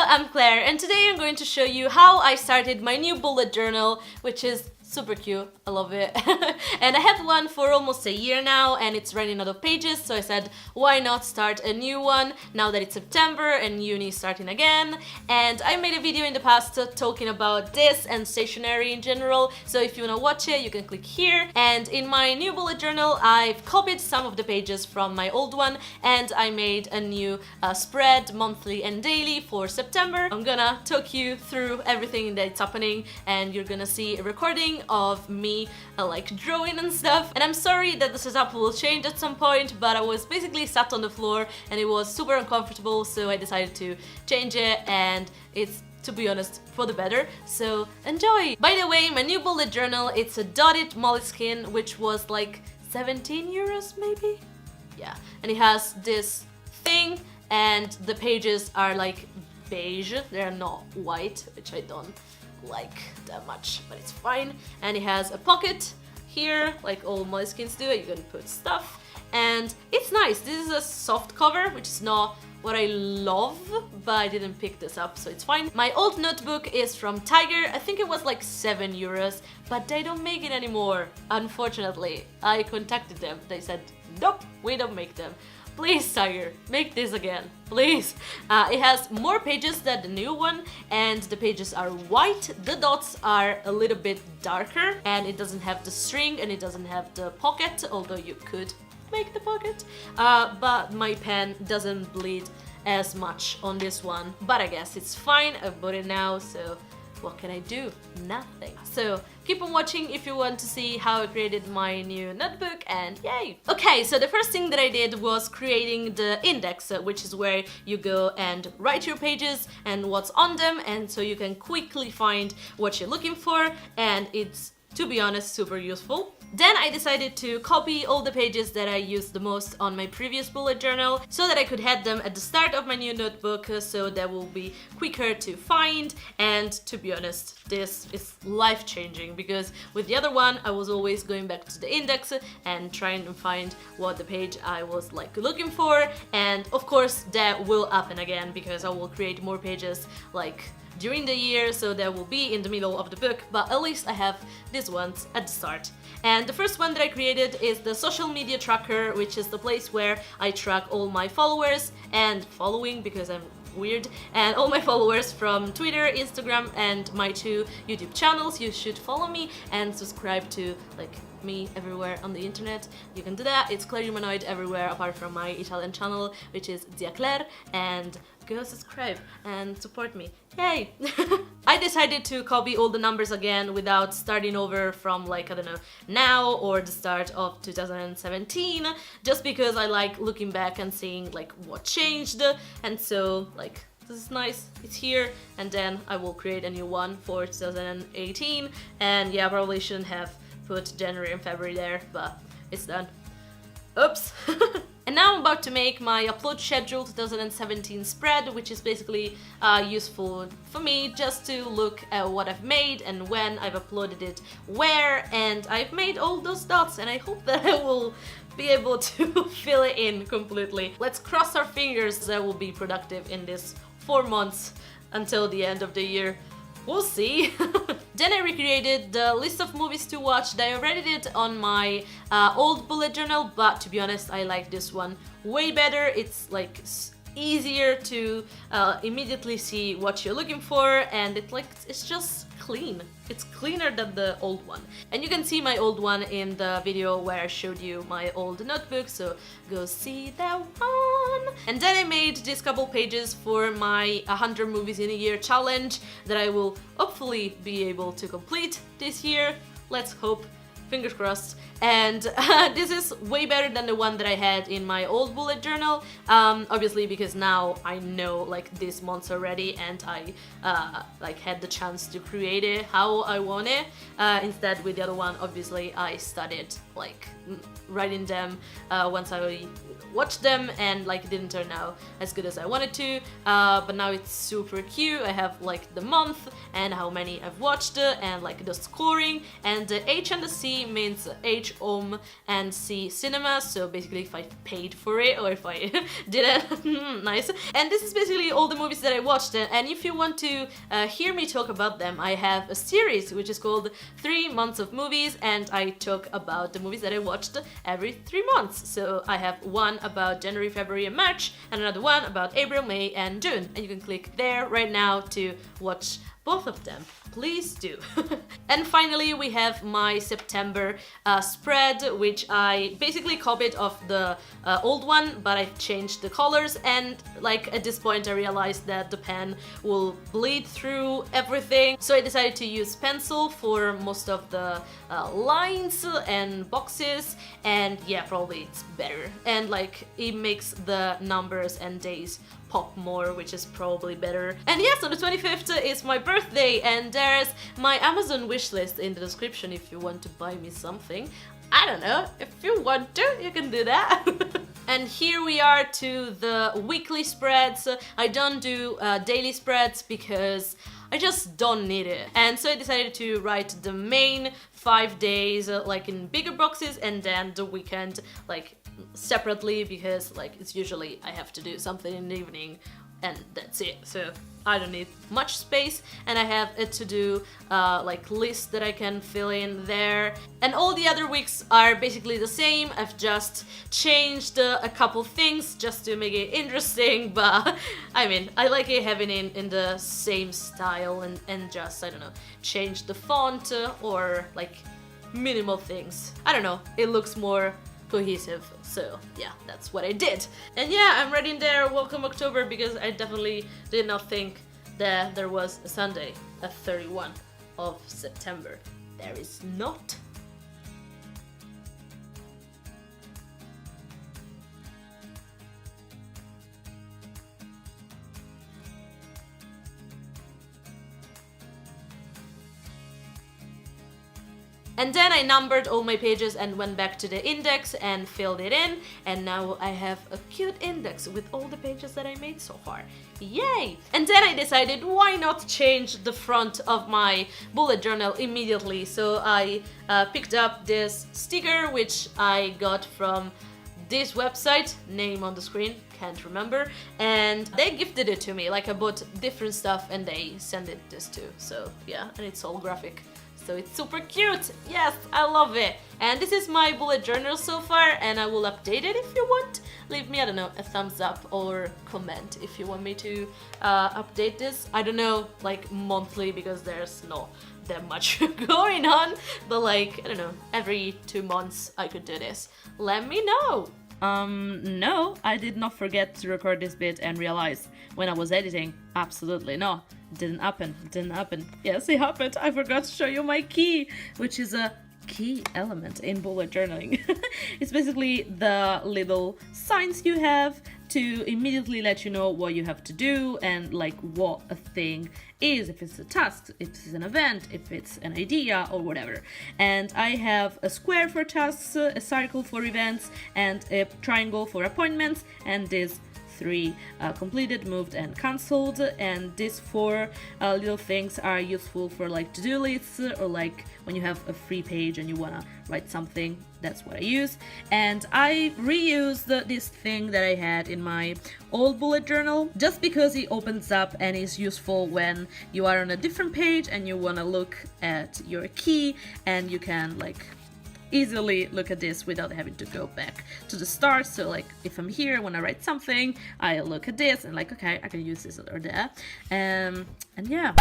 I'm Claire, and today I'm going to show you how I started my new bullet journal, which is super cute. I love it. And I had one for almost a year now, and it's running out of pages, so I said, why not start a new one now that it's September and uni is starting again. And I made a video in the past talking about this and stationery in general, so if you want to watch it, you can click here. And in my new bullet journal, I've copied some of the pages from my old one, and I made a new spread, monthly and daily, for September. I'm gonna talk you through everything that's happening, and you're gonna see a recording of me like drawing and stuff. And I'm sorry that the setup will change at some point, but I was basically sat on the floor and it was super uncomfortable, so I decided to change it, and it's, to be honest, for the better, so enjoy! By the way, my new bullet journal, it's a dotted moleskin, which was like 17 euros maybe? Yeah, and it has this thing, and the pages are like beige, they're not white, which I don't like that much, but it's fine. And it has a pocket here, like all moleskins do. You can put stuff, and it's nice. This is a soft cover, which is not what I love, but I didn't pick this up, so it's fine. My old notebook is from Tiger. I think it was like 7 euros, but they don't make it anymore, unfortunately. I contacted them. They said, nope, we don't make them. Please, Tiger, make this again, please. It has more pages than the new one, and the pages are white. The dots are a little bit darker, and it doesn't have the string, and it doesn't have the pocket, although you could make the pocket. But my pen doesn't bleed as much on this one, but I guess it's fine. I bought it now, so what can I do? Nothing. So keep on watching if you want to see how I created my new notebook, and yay! Okay, so the first thing that I did was creating the index, which is where you go and write your pages and what's on them, and so you can quickly find what you're looking for, and it's, to be honest, super useful. Then I decided to copy all the pages that I used the most on my previous bullet journal, so that I could have them at the start of my new notebook, so that will be quicker to find. And to be honest, this is life-changing, because with the other one I was always going back to the index and trying to find what the page I was like looking for, and of course that will happen again because I will create more pages like during the year, so that will be in the middle of the book, but at least I have these ones at the start. And the first one that I created is the social media tracker, which is the place where I track all my followers and following, because I'm weird, and all my followers from Twitter, Instagram, and my 2 YouTube channels. You should follow me and subscribe to like me everywhere on the internet. You can do that. It's klairehumanoid everywhere apart from my Italian channel, which is Claire, and go subscribe and support me. Yay! I decided to copy all the numbers again without starting over from, like, I don't know, now or the start of 2017, just because I like looking back and seeing like what changed, and so like this is nice, it's here, and then I will create a new one for 2018, and yeah, probably shouldn't have put January and February there, but it's done. Oops! And now I'm about to make my upload schedule 2017 spread, which is basically useful for me just to look at what I've made and when I've uploaded it where, and I've made all those dots, and I hope that I will be able to fill it in completely. Let's cross our fingers that will be productive in this 4 months until the end of the year. We'll see. Then I recreated the list of movies to watch that I already did on my old bullet journal, but to be honest, I like this one way better. It's like easier to immediately see what you're looking for, and it's just clean. It's cleaner than the old one. And you can see my old one in the video where I showed you my old notebook, so go see that one. And then I made these couple pages for my 100 movies in a year challenge that I will hopefully be able to complete this year. Let's hope. Fingers crossed. And this is way better than the one that I had in my old bullet journal, obviously because now I know like these months already, and I like had the chance to create it how I want it. Instead, with the other one, obviously I started like writing them once I watch them, and like it didn't turn out as good as I wanted to, but now it's super cute. I have like the month and how many I've watched and like the scoring, and the H and the C means H home and C cinema, so basically if I paid for it or if I didn't. Nice. And this is basically all the movies that I watched, and if you want to hear me talk about them, I have a series which is called 3 months of movies, and I talk about the movies that I watched every 3 months. So I have one about January, February and March, and another one about April, May and June, and you can click there right now to watch both of them. Please do. And finally we have my September spread, which I basically copied off the old one, but I've changed the colors, and like at this point I realized that the pen will bleed through everything, so I decided to use pencil for most of the lines and boxes, and yeah, probably it's better, and like it makes the numbers and days pop more, which is probably better. And yes, on the 25th is my birthday, and there's my Amazon wishlist in the description if you want to buy me something. I don't know, if you want to, you can do that. And here we are to the weekly spreads. I don't do daily spreads because I just don't need it. And so I decided to write the main 5 days like in bigger boxes, and then the weekend like separately, because like it's usually I have to do something in the evening and that's it, so I don't need much space, and I have a to-do like list that I can fill in there. And all the other weeks are basically the same. I've just changed a couple things just to make it interesting, but I mean, I like it having it in the same style, and just, I don't know, change the font or like minimal things. I don't know, it looks more cohesive, so yeah, that's what I did. And yeah, I'm writing there welcome October because I definitely did not think that there was a Sunday at 31 of September. There is not. And then I numbered all my pages and went back to the index and filled it in, and now I have a cute index with all the pages that I made so far. Yay! And then I decided why not change the front of my bullet journal immediately, so I picked up this sticker which I got from this website, name on the screen, can't remember, and they gifted it to me. Like I bought different stuff and they sent it this too, so yeah, and it's all graphic. So it's super cute! Yes, I love it! And this is my bullet journal so far, and I will update it if you want. Leave me, I don't know, a thumbs up or comment if you want me to update this. I don't know, like monthly, because there's not that much going on, but like, I don't know, every 2 months I could do this. Let me know! No, I did not forget to record this bit and realize when I was editing. Absolutely no. Didn't happen. Yes, it happened. I forgot to show you my key, which is a key element in bullet journaling. It's basically the little signs you have to immediately let you know what you have to do and like what a thing is, if it's a task, if it's an event, if it's an idea or whatever. And I have a square for tasks, a circle for events, and a triangle for appointments, and this 3 completed, moved and cancelled, and these 4 little things are useful for like to-do lists, or like when you have a free page and you wanna write something, that's what I use. And I reused this thing that I had in my old bullet journal just because it opens up and is useful when you are on a different page and you wanna look at your key, and you can like easily look at this without having to go back to the start. So like if I'm here when I write something, I look at this and like, okay, I can use this or that, and yeah.